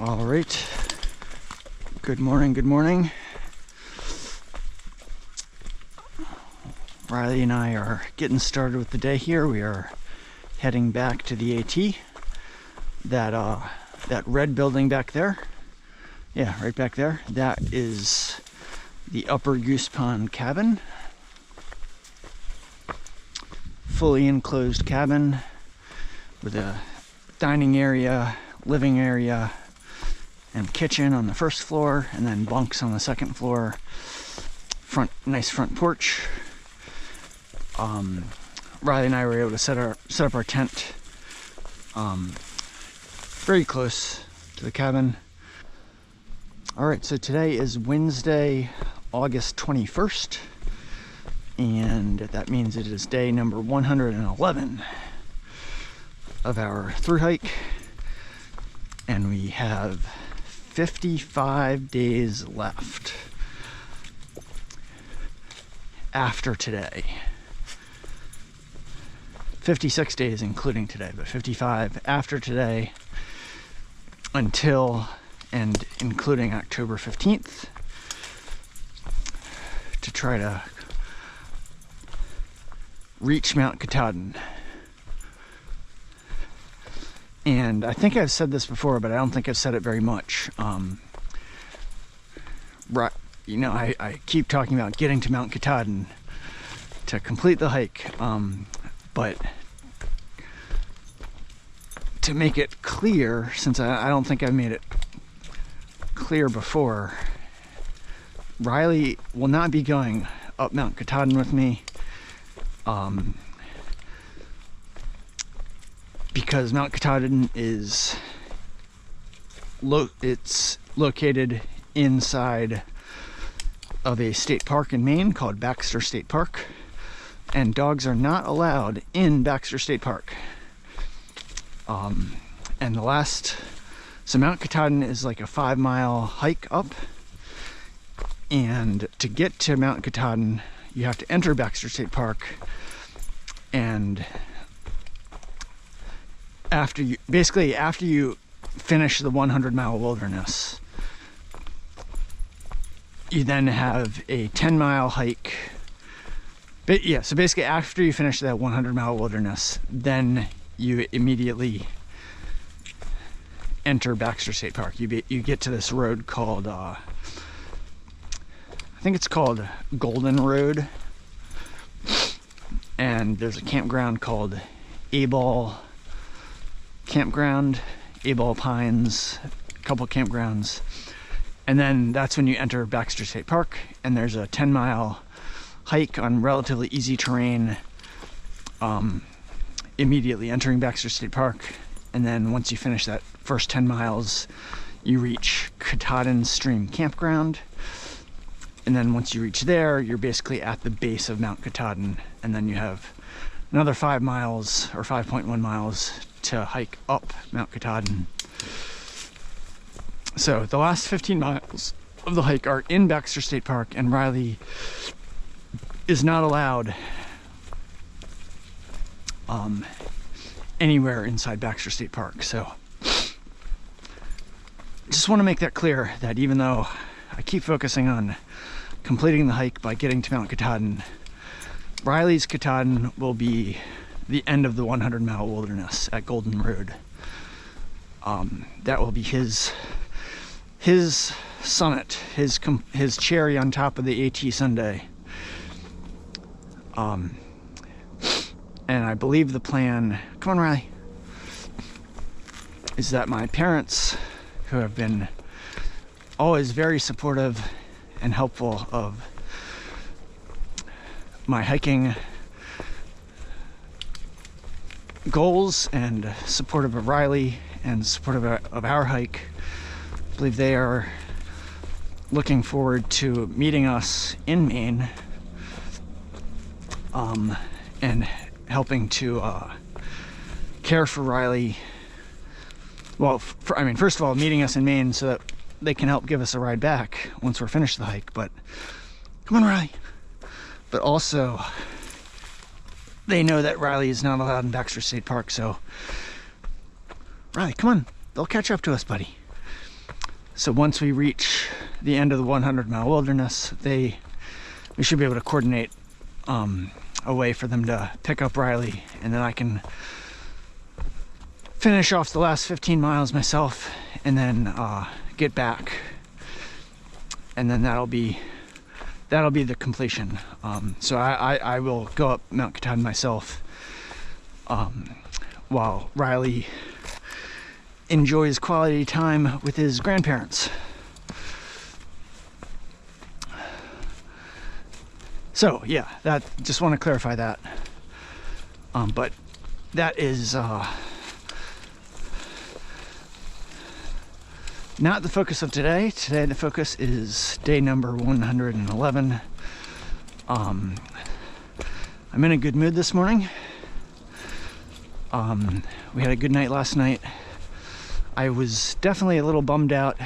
All right. Good morning, good morning. Riley and I are getting started with the day here. We are heading back to the AT. That red building back there. Yeah, right back there. That is the Upper Goose Pond Cabin. Fully enclosed cabin with a dining area, living area, and kitchen on the first floor, and then bunks on the second floor. Nice front porch. Riley and I were able to set up our tent very close to the cabin. All right, so today is Wednesday, August 21st, and that means it is day number 111 of our through hike, and we have 55 days left after today. 56 days including today, but 55 after today until and including October 15th to try to reach Mount Katahdin. And I think I've said this before, but I don't think I've said it very much. You know, I keep talking about getting to Mount Katahdin to complete the hike, but to make it clear, since I don't think I've made it clear before, Riley will not be going up Mount Katahdin with me, because Mount Katahdin is it's located inside of a state park in Maine called Baxter State Park, and dogs are not allowed in Baxter State Park. And so Mount Katahdin is like a 5-mile hike up, and to get to Mount Katahdin you have to enter Baxter State Park, and after you finish the 100-mile wilderness, you then have a 10-mile hike. But yeah, so basically after you finish that 100-mile wilderness, then you immediately enter Baxter State Park. You get to this road called, I think it's called Golden Road, and there's a campground called Abel Campground, Abel Pines, a couple campgrounds, and then that's when you enter Baxter State Park, and there's a 10-mile hike on relatively easy terrain immediately entering Baxter State Park. And then once you finish that first 10 miles, you reach Katahdin Stream Campground, and then once you reach there, you're basically at the base of Mount Katahdin, and then you have another 5 miles or 5.1 miles to hike up Mount Katahdin. So the last 15 miles of the hike are in Baxter State Park, and Riley is not allowed anywhere inside Baxter State Park. So just want to make that clear, that even though I keep focusing on completing the hike by getting to Mount Katahdin, Riley's Katahdin will be the end of the 100-mile wilderness at Golden Road. That will be his summit, his cherry on top of the AT Sunday. And I believe the plan, come on Riley, is that my parents, who have been always very supportive and helpful of my hiking goals and supportive of Riley and supportive of our hike, I believe they are looking forward to meeting us in Maine, and helping to care for Riley. Well, first of all, meeting us in Maine so that they can help give us a ride back once we're finished the hike. But come on, Riley. But also, they know that Riley is not allowed in Baxter State Park, so Riley, come on. They'll catch up to us, buddy. So once we reach the end of the 100-mile wilderness, we should be able to coordinate a way for them to pick up Riley, and then I can finish off the last 15 miles myself, and then get back, and then that'll be the completion. So I will go up Mount Katahdin myself while Riley enjoys quality time with his grandparents. So yeah, that, just want to clarify that. But that is not the focus of today. Today the focus is day number 111. I'm in a good mood this morning. We had a good night last night. I was definitely a little bummed out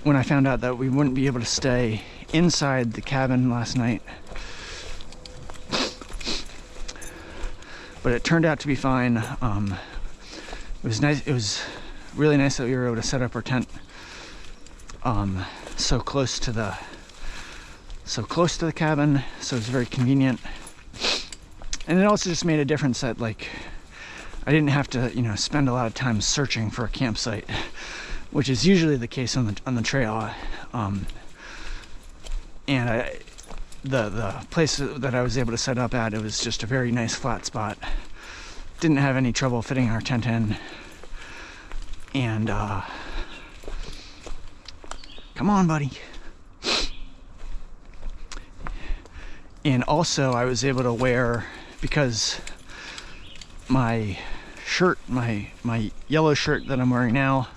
when I found out that we wouldn't be able to stay inside the cabin last night. But it turned out to be fine. It was nice. It was really nice that we were able to set up our tent so close to the cabin, so it's very convenient. And it also just made a difference that, like, I didn't have to, you know, spend a lot of time searching for a campsite, which is usually the case on the trail. And the place that I was able to set up at, it was just a very nice flat spot. Didn't have any trouble fitting our tent in. And come on, buddy. And also I was able to wear, because my shirt, my yellow shirt that I'm wearing now,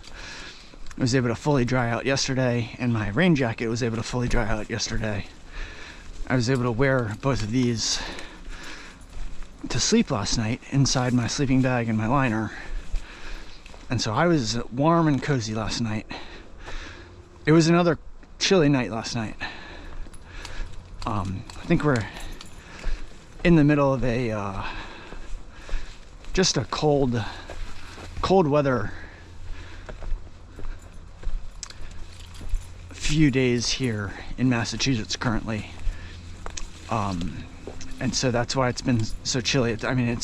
was able to fully dry out yesterday, and my rain jacket was able to fully dry out yesterday. I was able to wear both of these to sleep last night inside my sleeping bag and my liner. And so I was warm and cozy last night. It was another chilly night last night. I think we're in the middle of a just a cold weather few days here in Massachusetts currently. And so that's why it's been so chilly. I mean,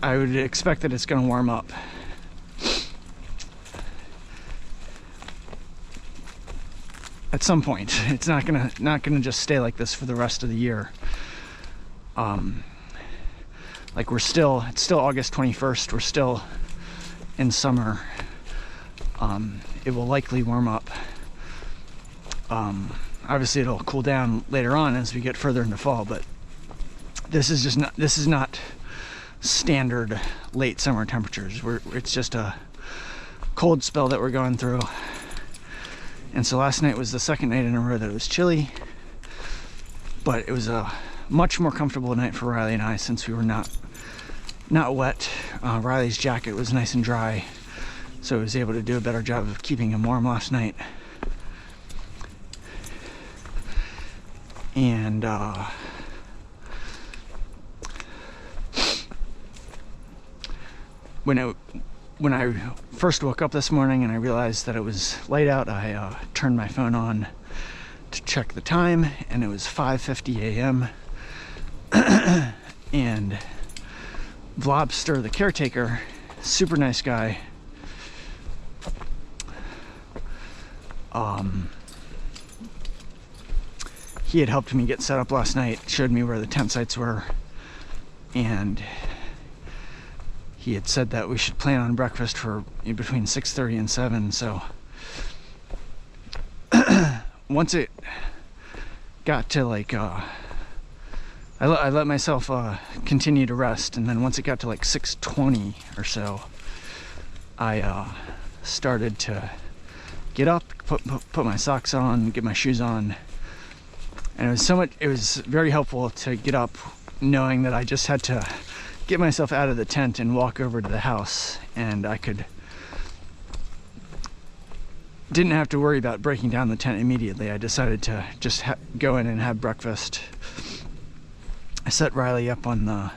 I would expect that it's going to warm up. At some point. It's not gonna just stay like this for the rest of the year. Like it's still August 21st. We're still in summer. It will likely warm up. Obviously it'll cool down later on as we get further into fall, but this is not standard late summer temperatures. It's just a cold spell that we're going through. And so last night was the second night in a row that it was chilly, but it was a much more comfortable night for Riley and I, since we were not wet. Riley's jacket was nice and dry, so I was able to do a better job of keeping him warm last night. And when I first woke up this morning and I realized that it was light out, I turned my phone on to check the time, and it was 5:50 a.m. And Blobster, the caretaker, super nice guy, he had helped me get set up last night, showed me where the tent sites were, and he had said that we should plan on breakfast for between 6:30 and 7. So once it got to like I let myself continue to rest, and then once it got to like 6:20 or so, I started to get up, put my socks on, get my shoes on, and it was very helpful to get up knowing that I just had to get myself out of the tent and walk over to the house, and I didn't have to worry about breaking down the tent immediately. I decided to just go in and have breakfast. I set Riley up on the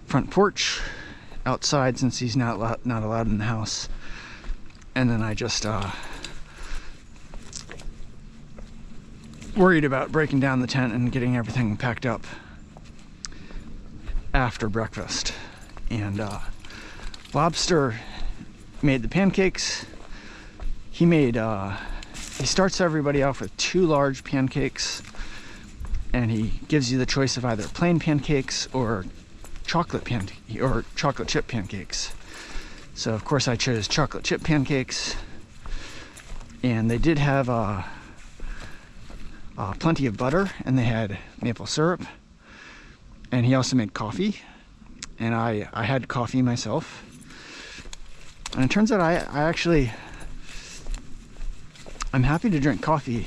front porch, outside since he's not allowed in the house. And then I just worried about breaking down the tent and getting everything packed up after breakfast. And Lobster made the pancakes. He starts everybody off with 2 large pancakes, and he gives you the choice of either plain pancakes or chocolate chip pancakes. So of course I chose chocolate chip pancakes, and they did have plenty of butter, and they had maple syrup, and he also made coffee, and I had coffee myself. And it turns out I'm happy to drink coffee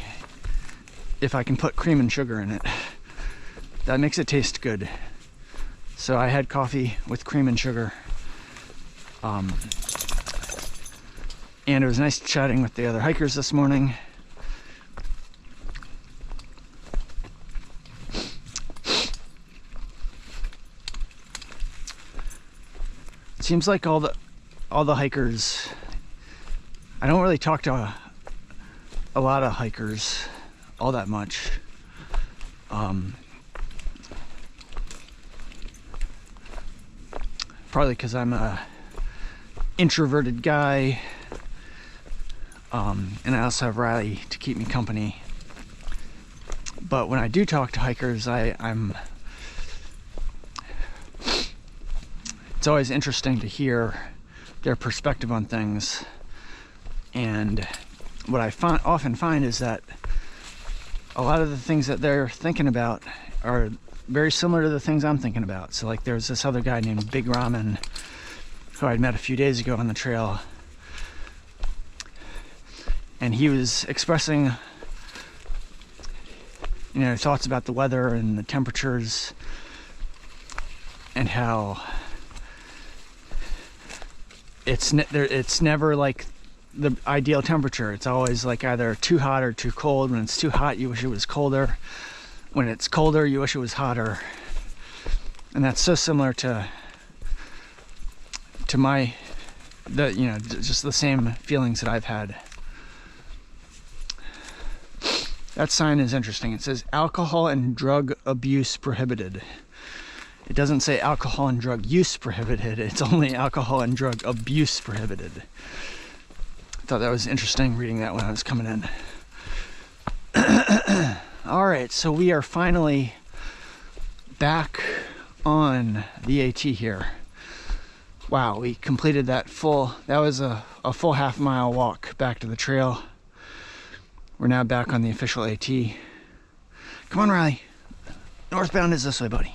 if I can put cream and sugar in it. That makes it taste good. So I had coffee with cream and sugar. And it was nice chatting with the other hikers this morning. It seems like all the hikers, I don't really talk to a lot of hikers all that much. Probably because I'm a introverted guy, and I also have Riley to keep me company. But when I do talk to hikers, it's always interesting to hear their perspective on things. And what I often find is that a lot of the things that they're thinking about are very similar to the things I'm thinking about. So like there's this other guy named Big Ramen who I'd met a few days ago on the trail, and he was expressing, thoughts about the weather and the temperatures, and how it's never like the ideal temperature. It's always like either too hot or too cold. When it's too hot, you wish it was colder. When it's colder, you wish it was hotter. And that's so similar to just the same feelings that I've had. That sign is interesting. It says alcohol and drug abuse prohibited. It doesn't say alcohol and drug use prohibited. It's only alcohol and drug abuse prohibited. I thought that was interesting reading that when I was coming in. All right, so we are finally back on the AT here. Wow, we completed that was a full half-mile walk back to the trail. We're now back on the official AT. Come on, Riley. Northbound is this way, buddy.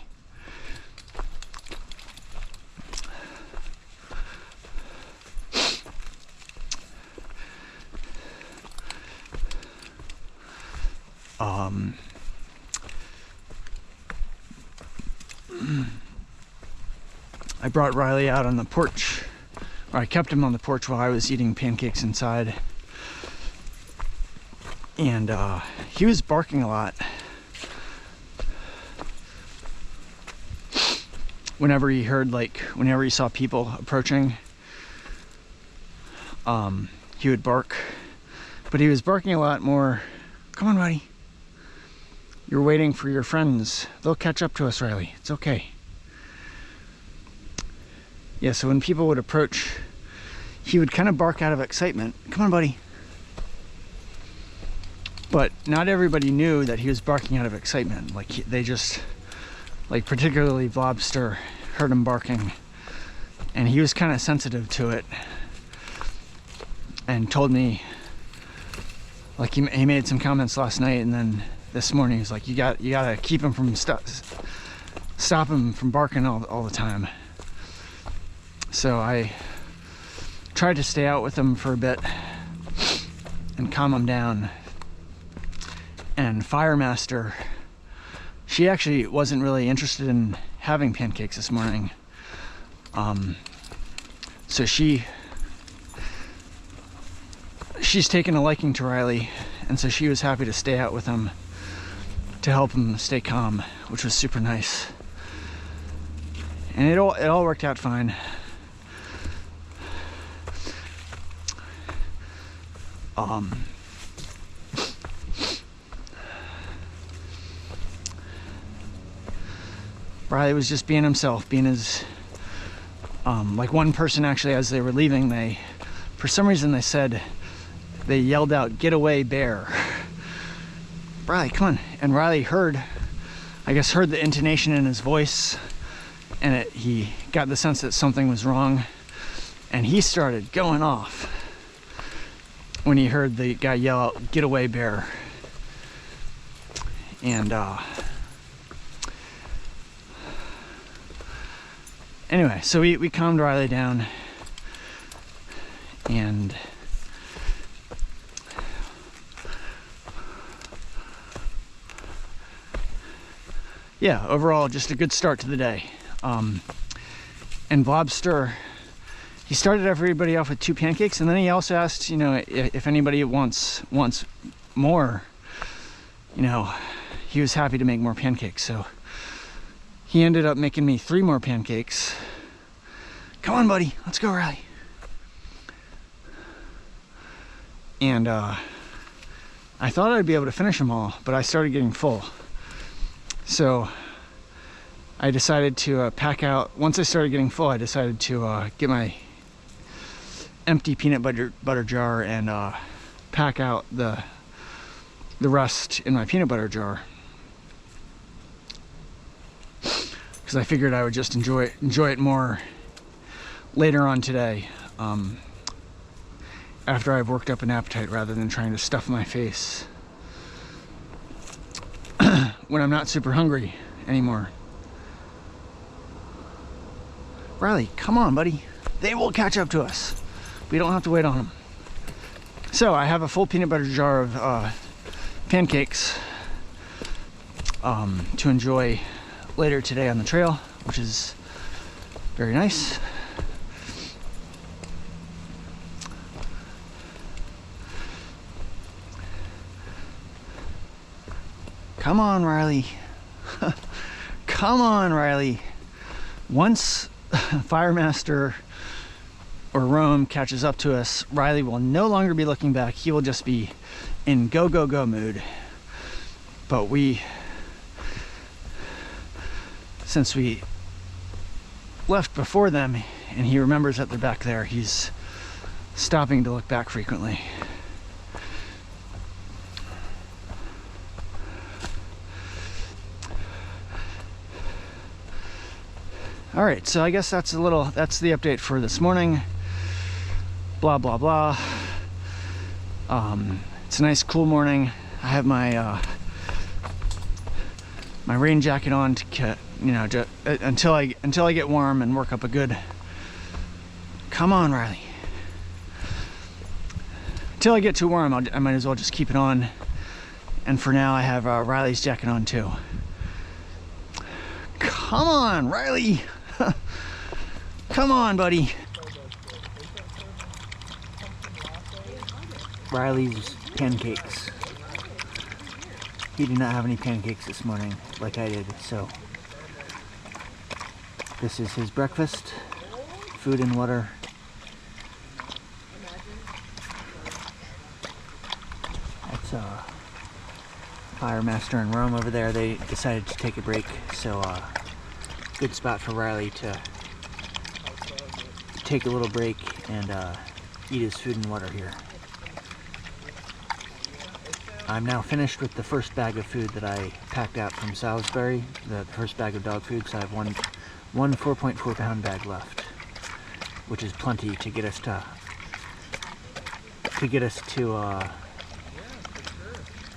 I brought Riley out on the porch, or I kept him on the porch while I was eating pancakes inside. And he was barking a lot. Whenever he saw people approaching, he would bark. But he was barking a lot more. Come on, buddy. You're waiting for your friends. They'll catch up to us, Riley. It's okay. Yeah, so when people would approach, he would kind of bark out of excitement. Come on, buddy. But not everybody knew that he was barking out of excitement. Particularly Lobster heard him barking, and he was kind of sensitive to it, and told me, like, he made some comments last night, and then this morning he's like, you gotta keep him from stop him from barking all the time. So I tried to stay out with him for a bit and calm him down. And Firemaster, she actually wasn't really interested in having pancakes this morning. So she's taken a liking to Riley, and so she was happy to stay out with him to help him stay calm, which was super nice. And it all worked out fine. Riley was just being himself, being his, like one person actually, as they were leaving, for some reason they yelled out, "Get away, bear." Riley, come on. And Riley heard the intonation in his voice, and he got the sense that something was wrong, and he started going off when he heard the guy yell out, "Get away, bear." And anyway, so we calmed Riley down, and yeah, overall just a good start to the day. And Blobster, he started everybody off with 2 pancakes, and then he also asked, if anybody wants more, he was happy to make more pancakes. So he ended up making me 3 more pancakes. Come on, buddy, let's go, Riley. And I thought I'd be able to finish them all, but I started getting full. So I decided to pack out. Once I started getting full, I decided to get my empty peanut butter jar and pack out the rest in my peanut butter jar, because I figured I would just enjoy it more later on today, after I've worked up an appetite, rather than trying to stuff my face when I'm not super hungry anymore. Riley, come on, buddy. They will catch up to us. We don't have to wait on them. So I have a full peanut butter jar of pancakes to enjoy later today on the trail, which is very nice. Come on, Riley. Come on, Riley. Once Firemaster or Roam catches up to us, Riley will no longer be looking back. He will just be in go, go, go mood. But since we left before them and he remembers that they're back there, he's stopping to look back frequently. All right, so I guess that's the update for this morning. Blah, blah, blah. It's a nice cool morning. I have my my rain jacket on to until I get warm and work up a good. Come on, Riley. Until I get too warm, I might as well just keep it on. And for now, I have Riley's jacket on too. Come on, Riley. Come on, buddy. Riley's pancakes. He did not have any pancakes this morning like I did, so this is his breakfast, food and water. That's Firemaster and Roam over there. They decided to take a break, so good spot for Riley to take a little break and eat his food and water here. I'm now finished with the first bag of food that I packed out from Salisbury, the first bag of dog food, because I have one 4.4 pound bag left, which is plenty to get us to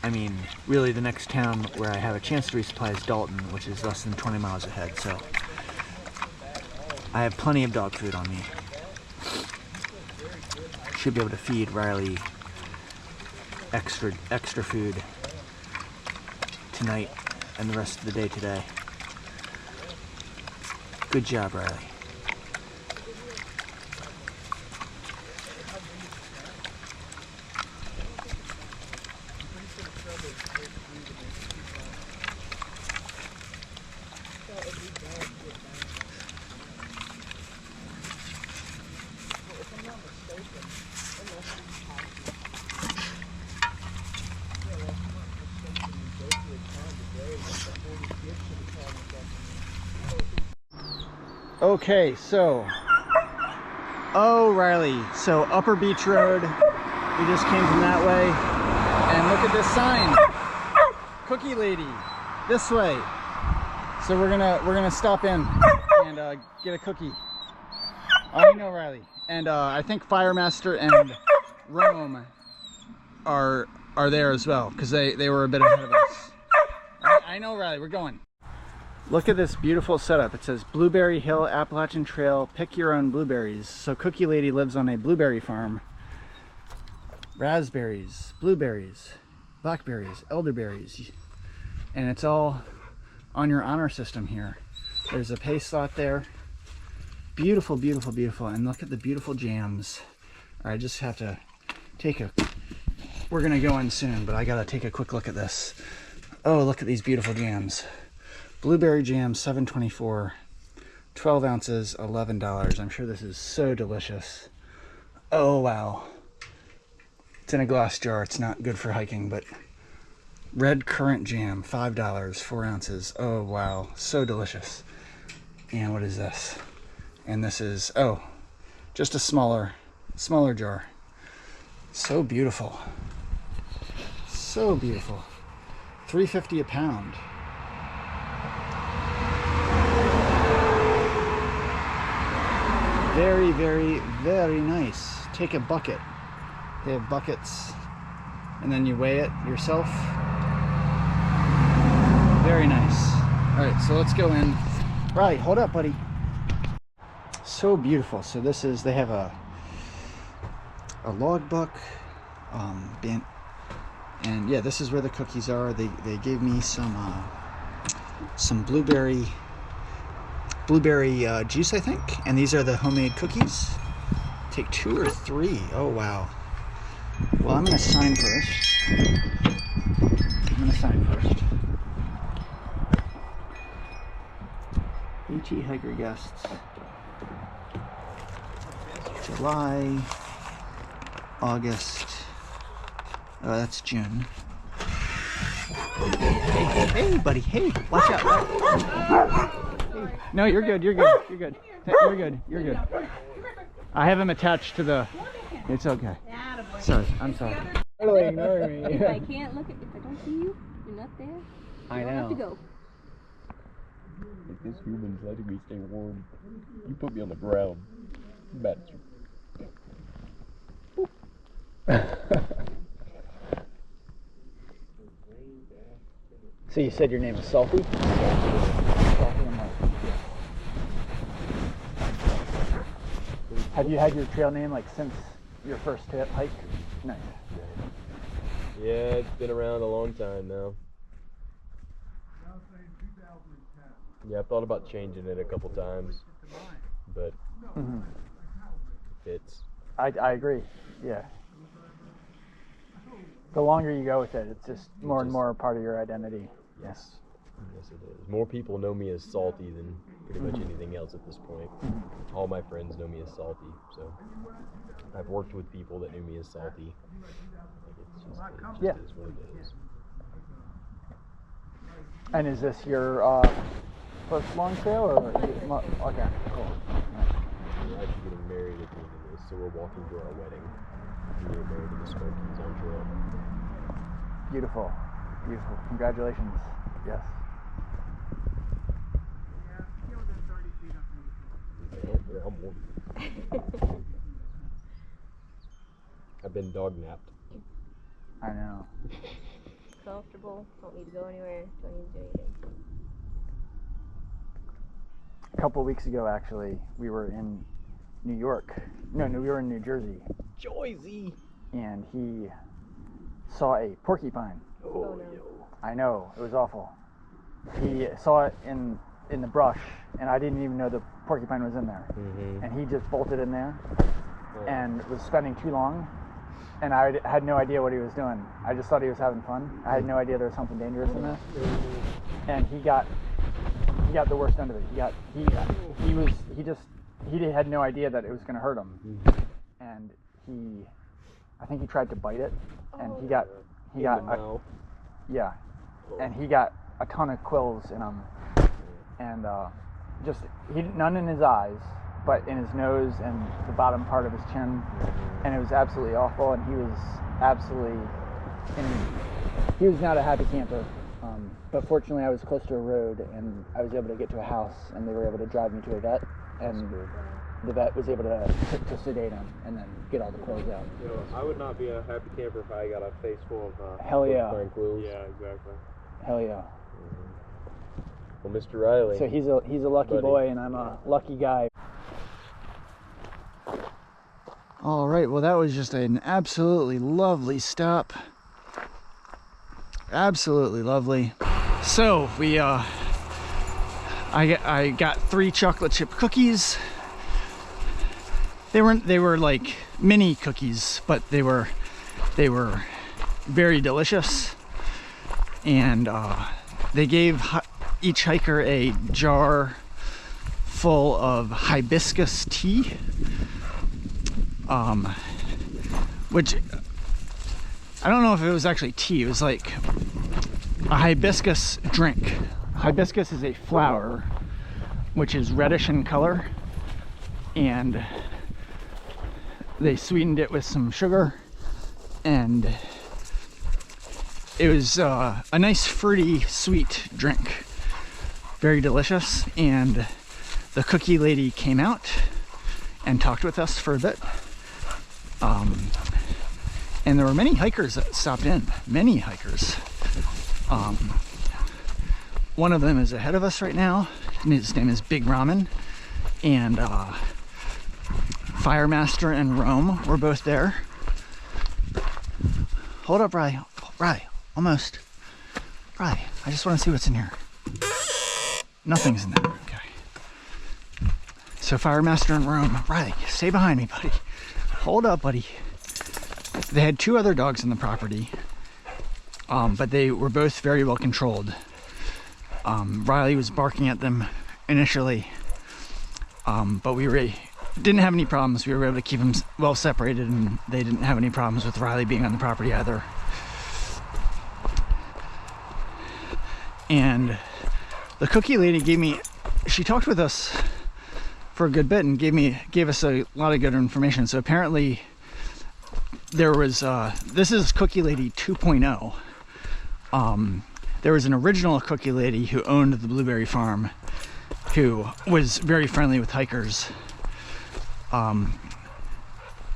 I mean, really the next town where I have a chance to resupply is Dalton, which is less than 20 miles ahead, so I have plenty of dog food on me. Should be able to feed Riley extra food tonight and the rest of the day today. Good job, Riley. Okay, so, oh Riley, so Upper Beach Road, we just came from that way, and look at this sign, Cookie Lady, this way. So we're gonna stop in and get a cookie. Oh, I know, Riley, and I think Firemaster and Roam are there as well, because they were a bit ahead of us. I know, Riley, we're going. Look at this beautiful setup. It says Blueberry Hill Appalachian Trail, pick your own blueberries. So Cookie Lady lives on a blueberry farm. Raspberries, blueberries, blackberries, elderberries. And it's all on your honor system here. There's a pay slot there. Beautiful, beautiful, beautiful. And look at the beautiful jams. I just have to take a, we're gonna go in soon, but I gotta take a quick look at this. Oh, look at these beautiful jams. Blueberry jam, $7.24, 12 ounces, $11. I'm sure this is so delicious. Oh, wow. It's in a glass jar. It's not good for hiking, but red currant jam, $5, 4 ounces. Oh, wow. So delicious. And what is this? And this is, oh, just a smaller jar. So beautiful. So beautiful. $3.50 a pound. Very, very, very nice. Take a bucket. They have buckets, and then you weigh it yourself. Very nice. All right, so let's go in. Right, hold up, buddy. So beautiful. So this is, they have a logbook, and yeah, this is where the cookies are. They gave me some blueberry juice, I think, and these are the homemade cookies. Take 2 or 3. Oh wow. Well, I'm gonna sign first. HE Hiker guests. July, August. Oh, that's June. Hey, buddy. Hey, watch out. No, you're good. You're good. You're good. You're good. You're good. I have him attached to the. It's okay. Sorry. I'm sorry. Totally ignoring me. If I can't look at, if I don't see you, you're not there. I know. You have to go. If this human's letting me stay warm, you put me on the ground. That's So you said your name is Salty? Have you had your trail name like since your first hike? Nice. yeah, it's been around a long time now. Yeah, I've thought about changing it a couple times, but it fits. I agree. Yeah. The longer you go with it, it's just more and more a part of your identity. Yes. Yes, it is. More people know me as Salty than pretty much anything else at this point. All my friends know me as Salty, so I've worked with people that knew me as Salty. It just is what it is. And is this your first long trail, or okay, cool. We're actually getting married at the end of this, so we're walking to our wedding. We were married in the Smokies on trail. Beautiful, beautiful. Congratulations. Yes. Yeah, I'm warm. I've been dog napped. I know. Comfortable. Don't need to go anywhere. Don't need to do anything. A couple weeks ago, actually, we were in New York. No, we were in New Jersey. Joyzy! And he saw a porcupine. Oh no. I know, it was awful. He saw it in the brush, and I didn't even know the porcupine was in there. And he just bolted in there and was spending too long, and I had no idea what he was doing. I just thought he was having fun. I had no idea there was something dangerous in there. And he got the worst end of it. He had no idea that it was going to hurt him. And I think he tried to bite it, and he got and he got a ton of quills in him, and just none in his eyes, but in his nose and the bottom part of his chin, and it was absolutely awful. And he was he was not a happy camper. But fortunately, I was close to a road, and I was able to get to a house, and they were able to drive me to a vet, and the vet was able to sedate him and then get all the clothes out. You know, I would not be a happy camper if I got a face full of Hell yeah. Frank Wills. yeah, exactly. Hell yeah. Well, Mr. Riley. So he's a lucky boy, and I'm a lucky guy. All right, well, that was just an absolutely lovely stop. Absolutely lovely. So we I got 3 chocolate chip cookies. They were like mini cookies, but they were very delicious. And they gave each hiker a jar full of hibiscus tea, which I don't know if it was actually tea. It was like a hibiscus drink. Hibiscus is a flower which is reddish in color, and they sweetened it with some sugar, and it was a nice fruity sweet drink, very delicious. And the cookie lady came out and talked with us for a bit, and there were many hikers that stopped in, many hikers. One of them is ahead of us right now. His name is Big Ramen, and Firemaster and Roam were both there. Hold up, Riley. Riley, almost. Riley, I just want to see what's in here. Nothing's in there. Okay. So Firemaster and Roam. Riley, stay behind me, buddy. Hold up, buddy. They had 2 other dogs on the property, but they were both very well controlled. Riley was barking at them initially, but we didn't have any problems. We were able to keep them well separated, and they didn't have any problems with Riley being on the property either. And the cookie lady she talked with us for a good bit and gave us a lot of good information. So apparently there was, this is Cookie Lady 2.0. There was an original cookie lady who owned the blueberry farm, who was very friendly with hikers.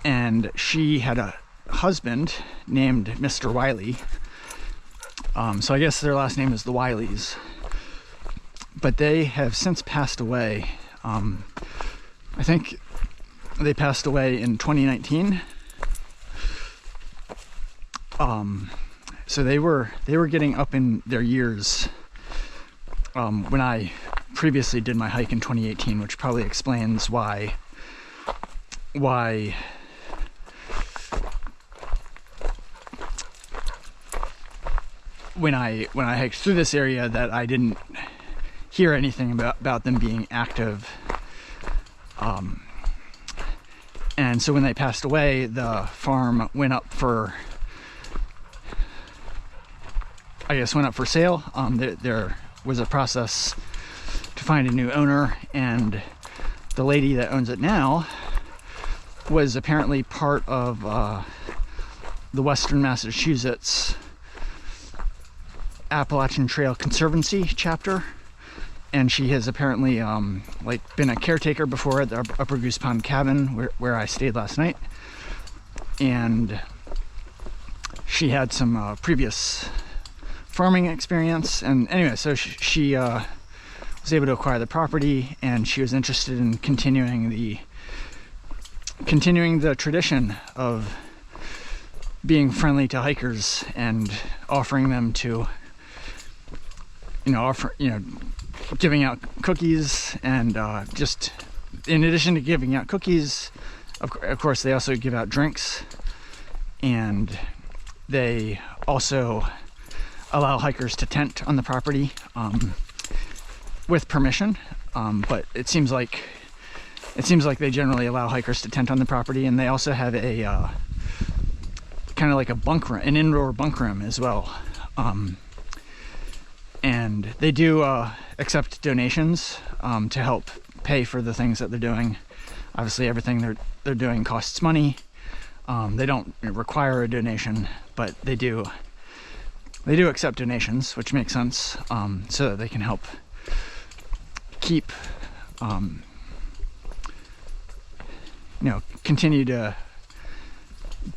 And she had a husband named Mr. Wiley. So I guess their last name is the Wileys. But they have since passed away. I think they passed away in 2019. So they were getting up in their years when I previously did my hike in 2018, which probably explains why when I hiked through this area that I didn't hear anything about them being active. And so when they passed away, the farm went up for sale. There was a process to find a new owner, and the lady that owns it now was apparently part of the Western Massachusetts Appalachian Trail Conservancy chapter, and she has apparently been a caretaker before at the Upper Goose Pond Cabin where I stayed last night, and she had some previous farming experience. And anyway, so she was able to acquire the property, and she was interested in continuing the tradition of being friendly to hikers and offering them to giving out cookies, and just in addition to giving out cookies, of course they also give out drinks, and they also allow hikers to tent on the property with permission, but it seems like they generally allow hikers to tent on the property. And they also have a kind of like a bunk room, an indoor bunk room as well. and they do accept donations to help pay for the things that they're doing. Obviously, everything they're doing costs money. They don't require a donation, but they do accept donations, which makes sense, so that they can help keep, continue to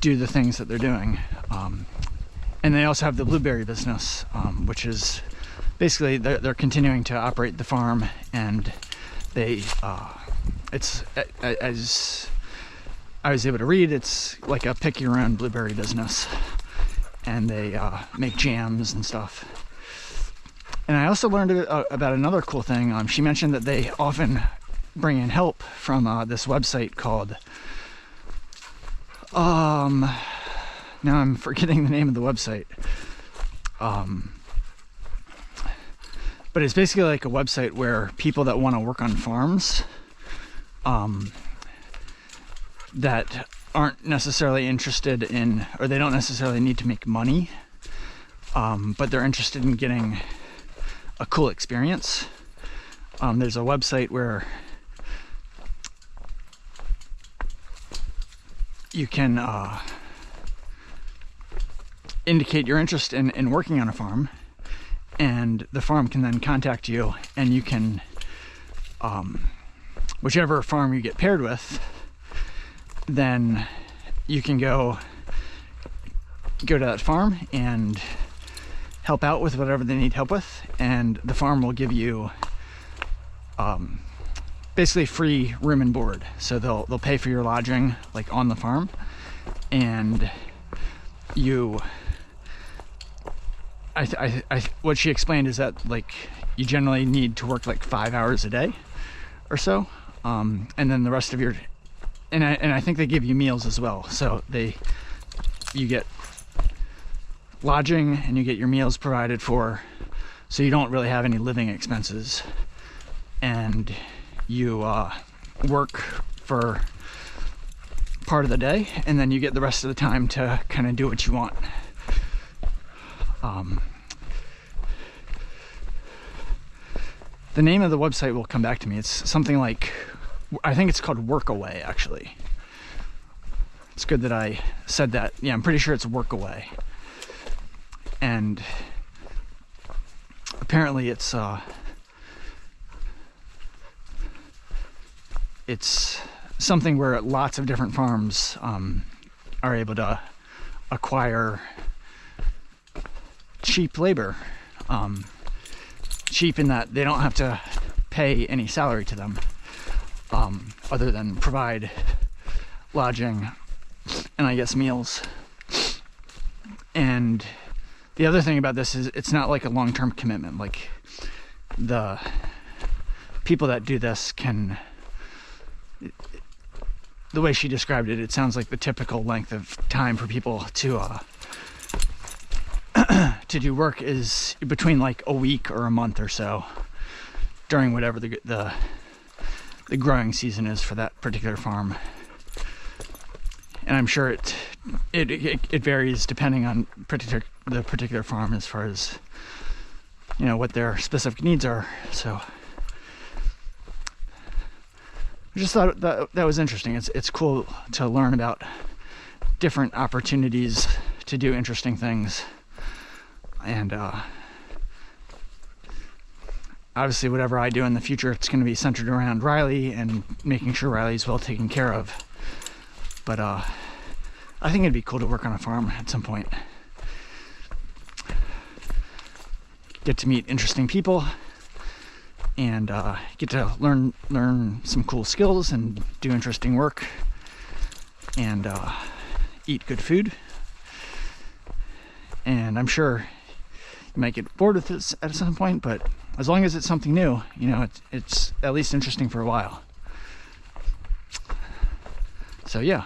do the things that they're doing. And they also have the blueberry business, which is basically they're continuing to operate the farm, and it's, as I was able to read, it's like a pick your own blueberry business, and they make jams and stuff. And I also learned about another cool thing. She mentioned that they often bring in help from this website called now I'm forgetting the name of the website, but it's basically like a website where people that want to work on farms that aren't necessarily interested in, or they don't necessarily need to make money, but they're interested in getting a cool experience. There's a website where you can indicate your interest in working on a farm, and the farm can then contact you, and you can, whichever farm you get paired with, then you can go to that farm and help out with whatever they need help with, and the farm will give you basically free room and board. So they'll pay for your lodging, like, on the farm, and what she explained is that, like, you generally need to work like 5 hours a day or so, and then the rest of your, and I think they give you meals as well. So you get lodging and you get your meals provided for, so you don't really have any living expenses, and you work for part of the day, and then you get the rest of the time to kind of do what you want. The name of the website will come back to me. It's something like, I think it's called Workaway, actually. It's good that I said that. Yeah, I'm pretty sure it's Workaway. And apparently it's something where lots of different farms are able to acquire cheap labor. Cheap in that they don't have to pay any salary to them, other than provide lodging and I guess meals. And the other thing about this is it's not like a long-term commitment. Like, the people that do this can, the way she described it, it sounds like the typical length of time for people to to do work is between like a week or a month or so during whatever the growing season is for that particular farm. And I'm sure it varies depending on the particular farm as far as, you know, what their specific needs are. So I just thought that was interesting. It's cool to learn about different opportunities to do interesting things. And obviously whatever I do in the future, it's going to be centered around Riley and making sure Riley's well taken care of. But I think it'd be cool to work on a farm at some point. Get to meet interesting people and get to learn some cool skills and do interesting work and eat good food. And I'm sure you might get bored with this at some point, but as long as it's something new, you know, it's at least interesting for a while. So yeah,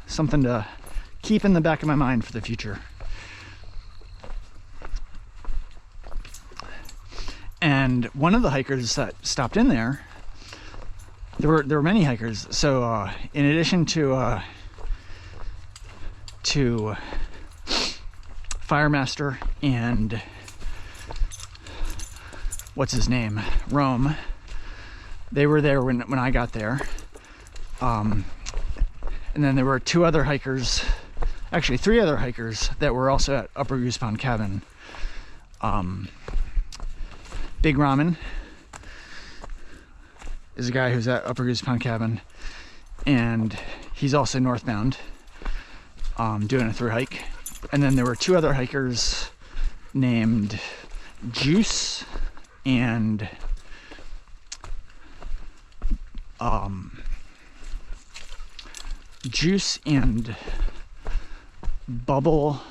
something to keep in the back of my mind for the future. And one of the hikers that stopped in there were many hikers. So in addition to Firemaster and what's his name, Roam. They were there when I got there. And then there were 2 other hikers, actually 3 other hikers that were also at Upper Goose Pond Cabin. Big Ramen is a guy who's at Upper Goose Pond Cabin, and he's also northbound, doing a through hike. And then there were 2 other hikers named Juice and Bubble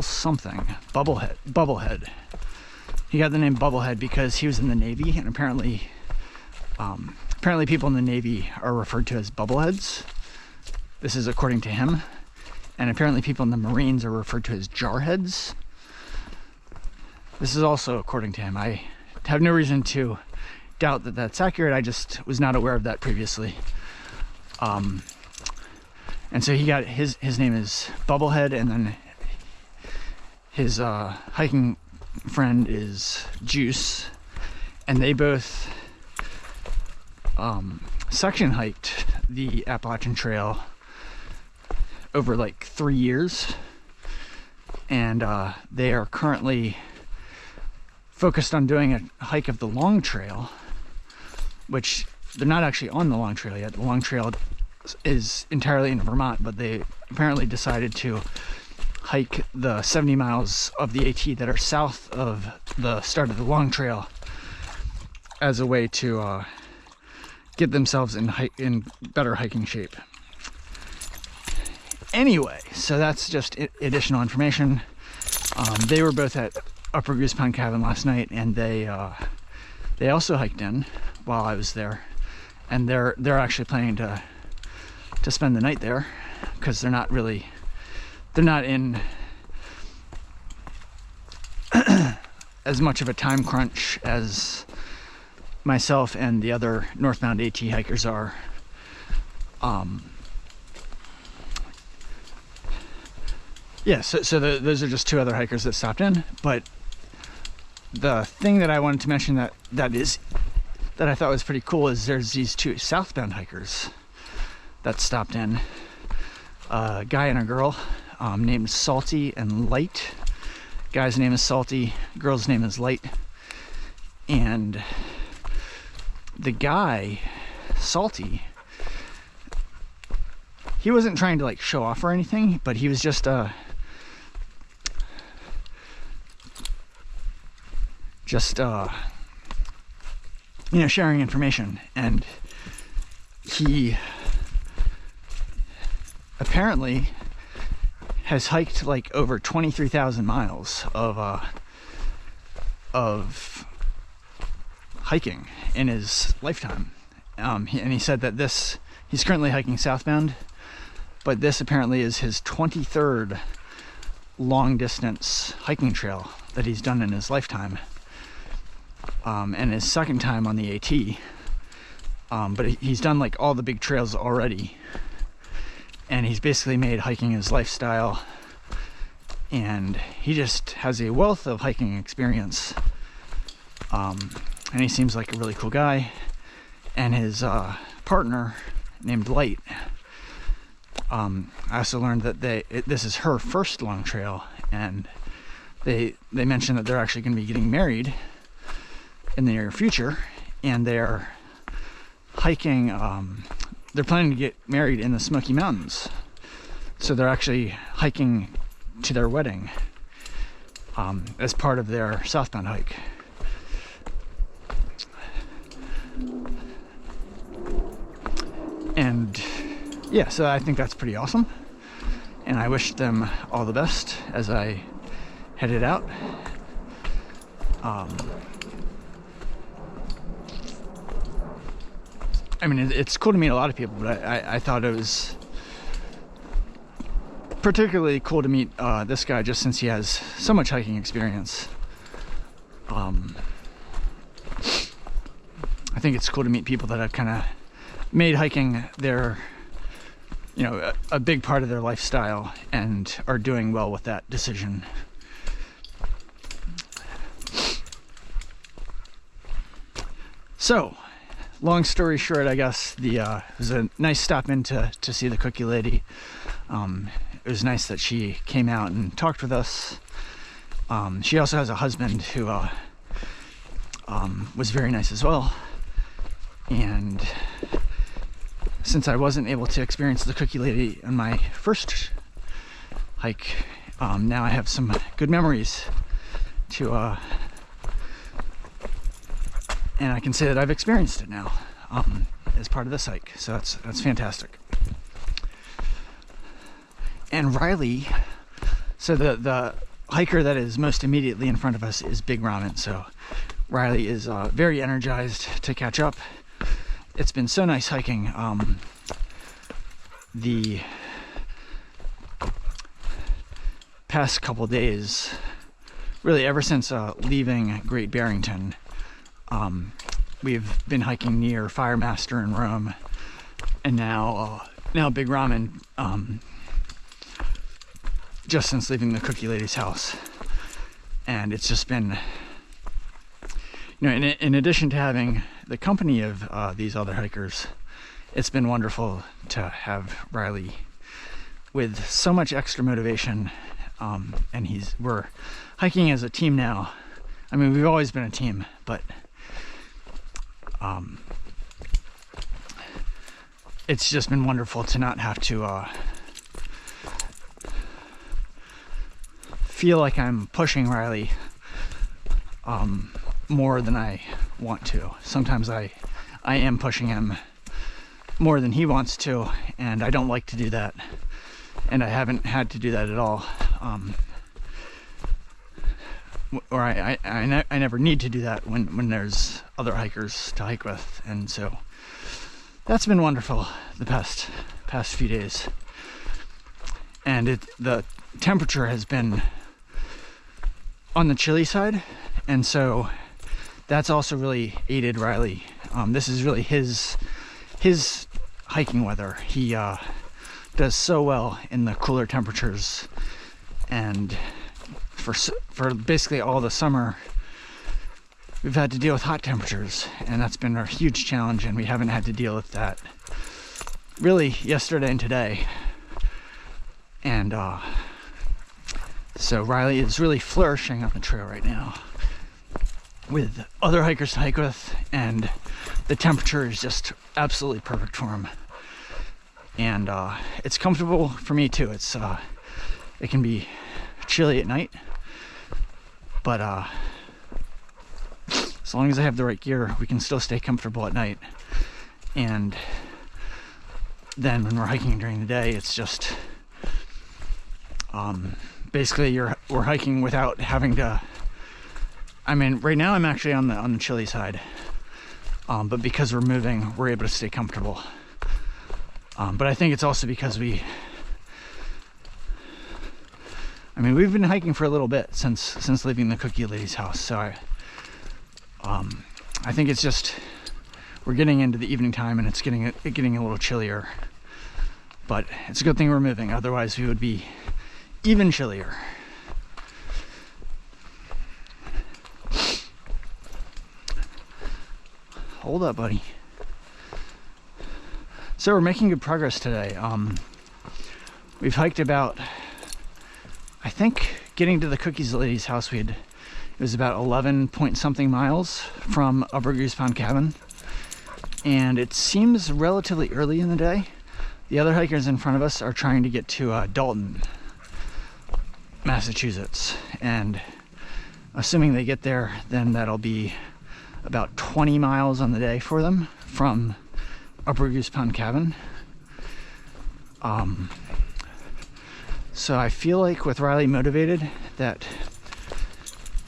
something, Bubblehead. He got the name Bubblehead because he was in the Navy, and apparently people in the Navy are referred to as bubbleheads. This is according to him. And apparently people in the Marines are referred to as jarheads. This is also according to him. I have no reason to doubt that that's accurate. I just was not aware of that previously. And so he got his name is Bubblehead, and then his hiking friend is Juice, and they both section hiked the Appalachian Trail over like 3 years, and they are currently focused on doing a hike of the Long Trail, which they're not actually on the Long Trail yet. The Long Trail is entirely in Vermont, but they apparently decided to hike the 70 miles of the AT that are south of the start of the Long Trail as a way to get themselves in better hiking shape. Anyway, so that's just additional information. They were both at Upper Goose Pond Cabin last night, and they also hiked in while I was there, and they're actually planning to spend the night there because they're not in as much of a time crunch as myself and the other northbound AT hikers are. Yeah, so those are just 2 other hikers that stopped in. But the thing that I wanted to mention that I thought was pretty cool is there's these 2 southbound hikers that stopped in. A guy and a girl named Salty and Light. Guy's name is Salty, girl's name is Light. And the guy, Salty, he wasn't trying to like show off or anything, but he was just sharing information. And he apparently has hiked like over 23,000 miles of hiking in his lifetime. And he said that he's currently hiking southbound, but this apparently is his 23rd long distance hiking trail that he's done in his lifetime, and his 2nd time on the AT. But he's done like all the big trails already, and he's basically made hiking his lifestyle, and he just has a wealth of hiking experience. And he seems like a really cool guy. And his partner named Light, I also learned that this is her first long trail, and they mentioned that they're actually going to be getting married in the near future, and they're hiking, they're planning to get married in the Smoky Mountains, so they're actually hiking to their wedding as part of their southbound hike. And yeah, so I think that's pretty awesome, and I wish them all the best as I headed out. I mean, it's cool to meet a lot of people, but I thought it was particularly cool to meet this guy just since he has so much hiking experience. I think it's cool to meet people that have kind of made hiking their, a big part of their lifestyle and are doing well with that decision. So, long story short, I guess it was a nice stop in to see the cookie lady. It was nice that she came out and talked with us. She also has a husband who was very nice as well. And since I wasn't able to experience the cookie lady on my first hike, now I have some good memories to and I can say that I've experienced it now as part of this hike. So that's fantastic. And Riley, so the hiker that is most immediately in front of us is Big Ramen. So Riley is very energized to catch up. It's been so nice hiking. The past couple days, really ever since leaving Great Barrington, we've been hiking near Firemaster and Roam, and now Big Ramen, just since leaving the cookie lady's house. And it's just been, in addition to having the company of these other hikers, it's been wonderful to have Riley with so much extra motivation. And we're hiking as a team now. I mean, we've always been a team, but it's just been wonderful to not have to feel like I'm pushing Riley more than I want to. Sometimes I am pushing him more than he wants to, and I don't like to do that, and I haven't had to do that at all. Or I never need to do that when there's other hikers to hike with, and so that's been wonderful the past few days. And the temperature has been on the chilly side, and so that's also really aided Riley. This is really his hiking weather. He does so well in the cooler temperatures, and for basically all the summer we've had to deal with hot temperatures, and that's been a huge challenge, and we haven't had to deal with that really yesterday and today. And so Riley is really flourishing on the trail right now with other hikers to hike with, and the temperature is just absolutely perfect for him. And it's comfortable for me too. It can be chilly at night, but as long as I have the right gear, we can still stay comfortable at night. And then when we're hiking during the day, it's just basically we're hiking without having to. I mean, right now I'm actually on the chilly side, but because we're moving, we're able to stay comfortable. But I think it's also because we've been hiking for a little bit since leaving the cookie lady's house. So I think it's just we're getting into the evening time, and it's getting a little chillier. But it's a good thing we're moving. Otherwise, we would be even chillier. Hold up, buddy. So we're making good progress today. We've hiked about, I think, getting to the cookies lady's house, it was about 11 point something miles from Upper Goose Pond Cabin, and it seems relatively early in the day. The other hikers in front of us are trying to get to Dalton, Massachusetts, and assuming they get there, then that'll be about 20 miles on the day for them from Upper Goose Pond Cabin. So I feel like with Riley motivated,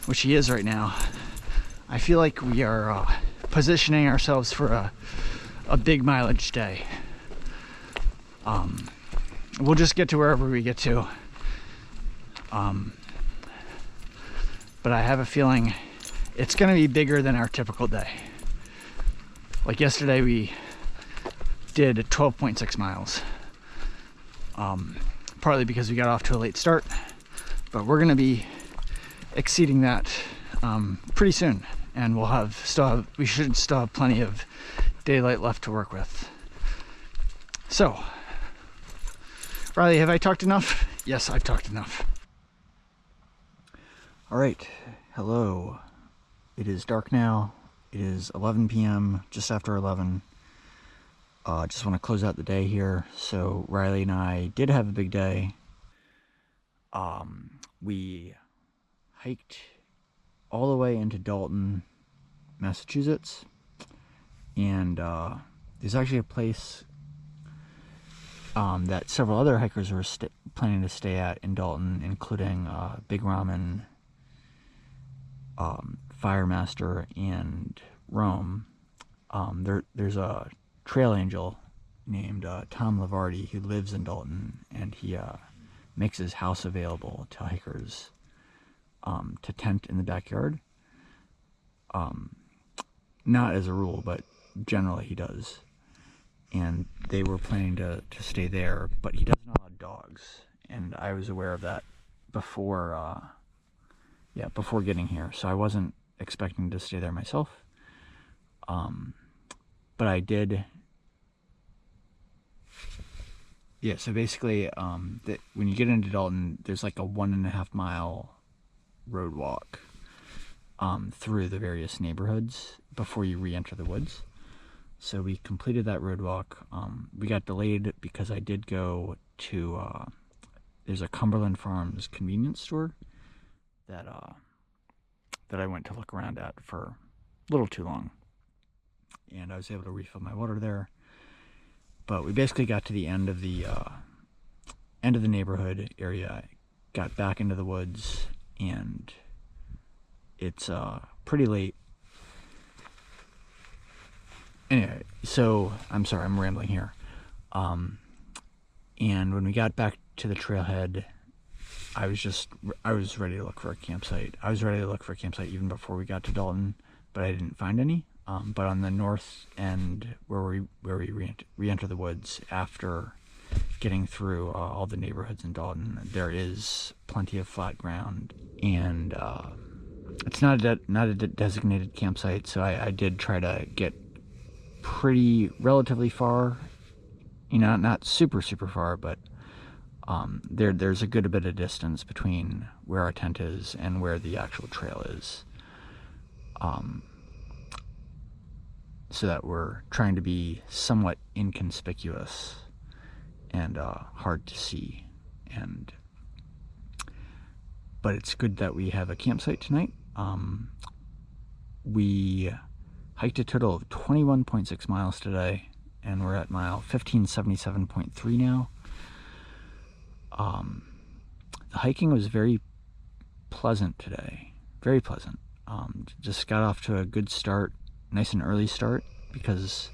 which he is right now, I feel like we are positioning ourselves for a big mileage day. We'll just get to wherever we get to. But I have a feeling it's going to be bigger than our typical day. Like yesterday we did 12.6 miles. Partly because we got off to a late start, but we're going to be exceeding that pretty soon, and we should still have plenty of daylight left to work with. So, Riley, have I talked enough? Yes, I've talked enough. All right, hello. It is dark now. It is 11 p.m., just after 11. Just want to close out the day here. So Riley and I did have a big day. We hiked all the way into Dalton, Massachusetts, and there's actually a place that several other hikers were planning to stay at in Dalton, including Big Ramen, Firemaster and Roam. There's a trail angel named Tom Lavardi who lives in Dalton, and he makes his house available to hikers to tent in the backyard. Not as a rule, but generally he does. And they were planning to stay there, but he doesn't allow dogs, and I was aware of that before getting here, so I wasn't expecting to stay there myself. But I did. Yeah, so basically, when you get into Dalton, there's like a 1.5 mile road walk through the various neighborhoods before you re-enter the woods. So we completed that road walk. We got delayed because I did go to, there's a Cumberland Farms convenience store that I went to look around at for a little too long. And I was able to refill my water there. But we basically got to the end of the neighborhood area, got back into the woods, and it's pretty late. Anyway, so I'm sorry, I'm rambling here. And when we got back to the trailhead, I was ready to look for a campsite. I was ready to look for a campsite even before we got to Dalton, but I didn't find any. But on the north end, where we re-enter the woods after getting through all the neighborhoods in Dalton, there is plenty of flat ground, and it's not a designated campsite. So I did try to get relatively far, not super far, but there's a good bit of distance between where our tent is and where the actual trail is. So that we're trying to be somewhat inconspicuous and hard to see. But it's good that we have a campsite tonight. We hiked a total of 21.6 miles today, and we're at mile 1577.3 now. The hiking was very pleasant today, very pleasant. Just got off to a good start. Nice and early start, because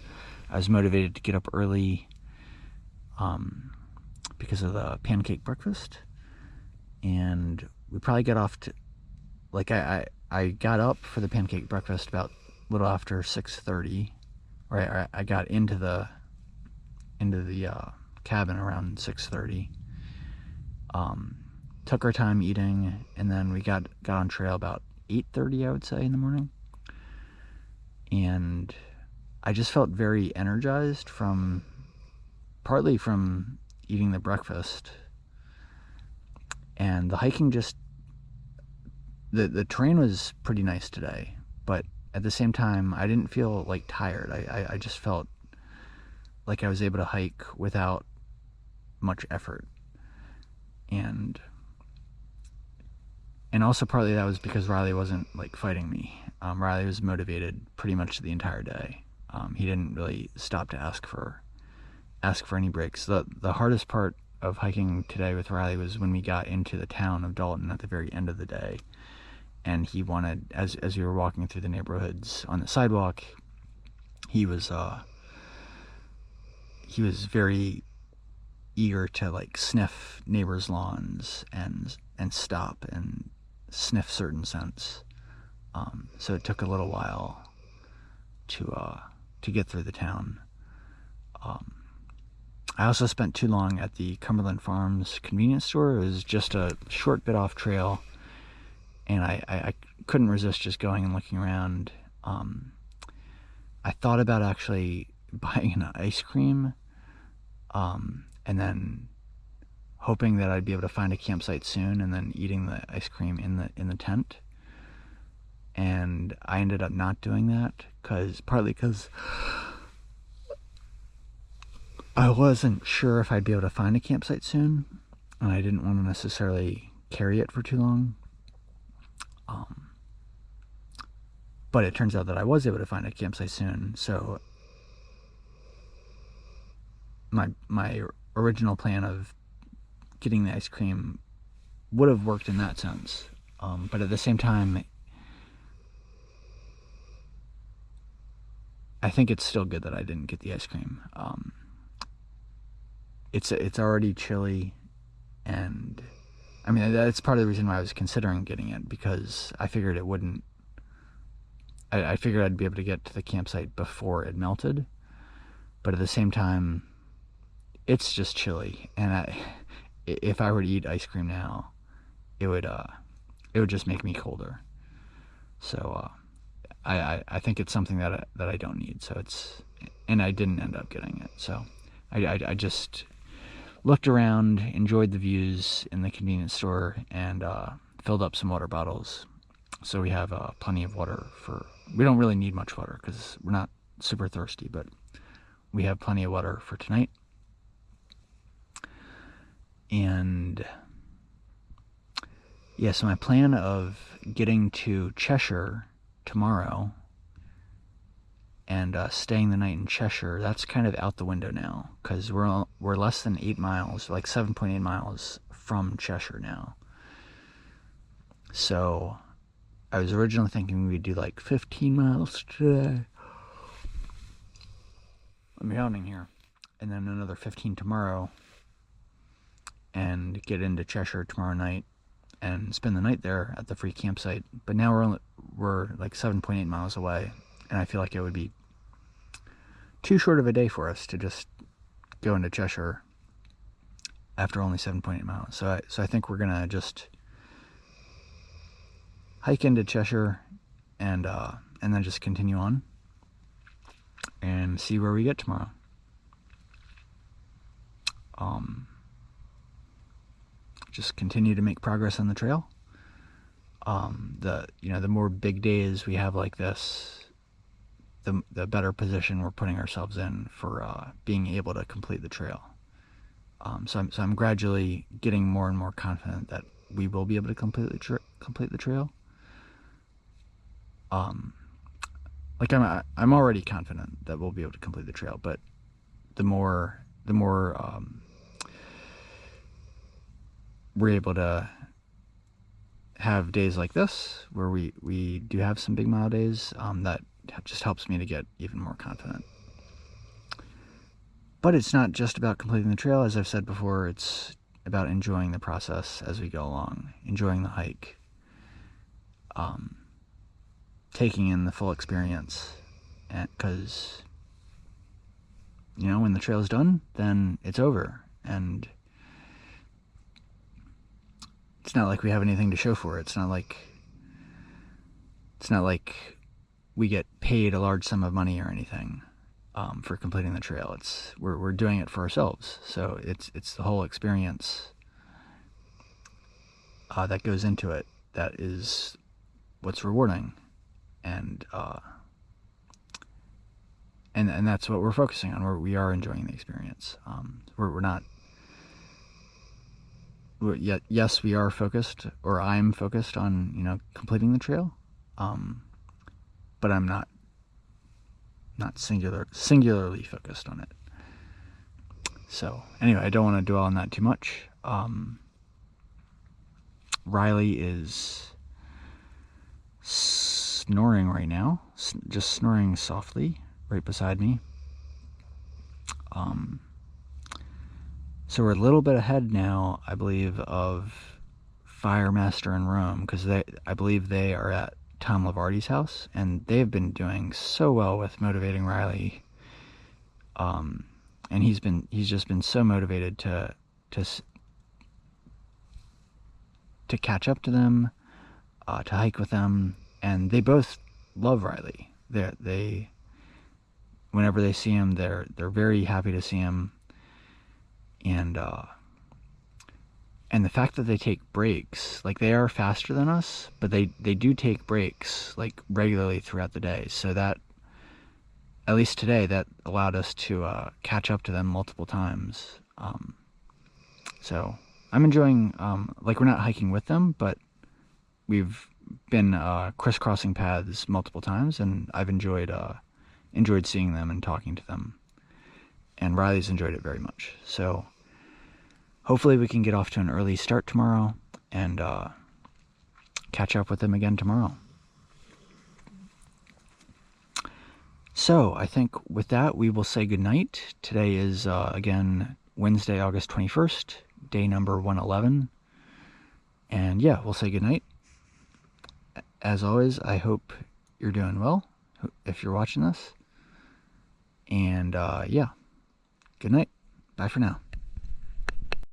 I was motivated to get up early because of the pancake breakfast. And we probably got off to, like, I got up for the pancake breakfast about a little after 6:30, or I got into the cabin around 6:30. Took our time eating, and then we got on trail about 8:30, I would say, in the morning. And I just felt very energized partly from eating the breakfast, and the hiking the terrain was pretty nice today, but at the same time, I didn't feel like tired. I just felt like I was able to hike without much effort, and also partly that was because Riley wasn't like fighting me. Riley was motivated pretty much the entire day. He didn't really stop to ask for any breaks. The hardest part of hiking today with Riley was when we got into the town of Dalton at the very end of the day, and he wanted, as we were walking through the neighborhoods on the sidewalk, he was very eager to like sniff neighbors' lawns and stop and sniff certain scents. So it took a little while to get through the town. I also spent too long at the Cumberland Farms convenience store. It was just a short bit off trail, and I couldn't resist just going and looking around. I thought about actually buying an ice cream, and then hoping that I'd be able to find a campsite soon, and then eating the ice cream in the tent. And I ended up not doing that, partly because I wasn't sure if I'd be able to find a campsite soon, and I didn't want to necessarily carry it for too long. But it turns out that I was able to find a campsite soon, so my original plan of getting the ice cream would have worked in that sense. But at the same time, I think it's still good that I didn't get the ice cream. It's already chilly, and I mean, that's part of the reason why I was considering getting it, because I figured it wouldn't. I figured I'd be able to get to the campsite before it melted, but at the same time, it's just chilly, and if I were to eat ice cream now, it would just make me colder. So I think it's something that I don't need. So and I didn't end up getting it. So I just looked around, enjoyed the views in the convenience store, and filled up some water bottles. So we have plenty of water we don't really need much water because we're not super thirsty, but we have plenty of water for tonight. And yeah, so my plan of getting to Cheshire tomorrow and staying the night in Cheshire, that's kind of out the window now, because we're less than 8 miles, like 7.8 miles from Cheshire now. So I was originally thinking we'd do like 15 miles today. I'm yawning here. And then another 15 tomorrow, and get into Cheshire tomorrow night and spend the night there at the free campsite. But now we're like 7.8 miles away, and I feel like it would be too short of a day for us to just go into Cheshire after only 7.8 miles. So I think we're gonna just hike into Cheshire and then just continue on and see where we get tomorrow. Just continue to make progress on the trail. The more big days we have like this, the better position we're putting ourselves in for being able to complete the trail. So I'm gradually getting more and more confident that we will be able to complete the trail. Like I'm already confident that we'll be able to complete the trail, but the more we're able to have days like this where we do have some big mile days, that just helps me to get even more confident. But it's not just about completing the trail. As I've said before, it's about enjoying the process as we go along, enjoying the hike, taking in the full experience, because when the trail's done, then it's over, and it's not like we have anything to show for it. It's not like we get paid a large sum of money or anything for completing the trail. We're doing it for ourselves. So it's the whole experience that goes into it that is what's rewarding, and that's what we're focusing on. We are enjoying the experience. We're not. Yes, we are focused, or I'm focused on completing the trail, but I'm not singularly focused on it. So anyway, I don't want to dwell on that too much. Riley is snoring right now, just snoring softly right beside me. So we're a little bit ahead now, I believe, of Firemaster and Roam, because I believe they are at Tom Lavardi's house, and they've been doing so well with motivating Riley. And he's just been so motivated to catch up to them, to hike with them, and they both love Riley. They whenever they see him, they're very happy to see him, and the fact that they take breaks, like they are faster than us, but they do take breaks like regularly throughout the day, so that at least today that allowed us to catch up to them multiple times. So I'm enjoying, like we're not hiking with them, but we've been crisscrossing paths multiple times, and I've enjoyed seeing them and talking to them, and Riley's enjoyed it very much. So hopefully we can get off to an early start tomorrow and catch up with them again tomorrow. So I think with that, we will say goodnight. Today is, again, Wednesday, August 21st, day number 111. And yeah, we'll say goodnight. As always, I hope you're doing well, if you're watching this. And yeah, good night. Bye for now.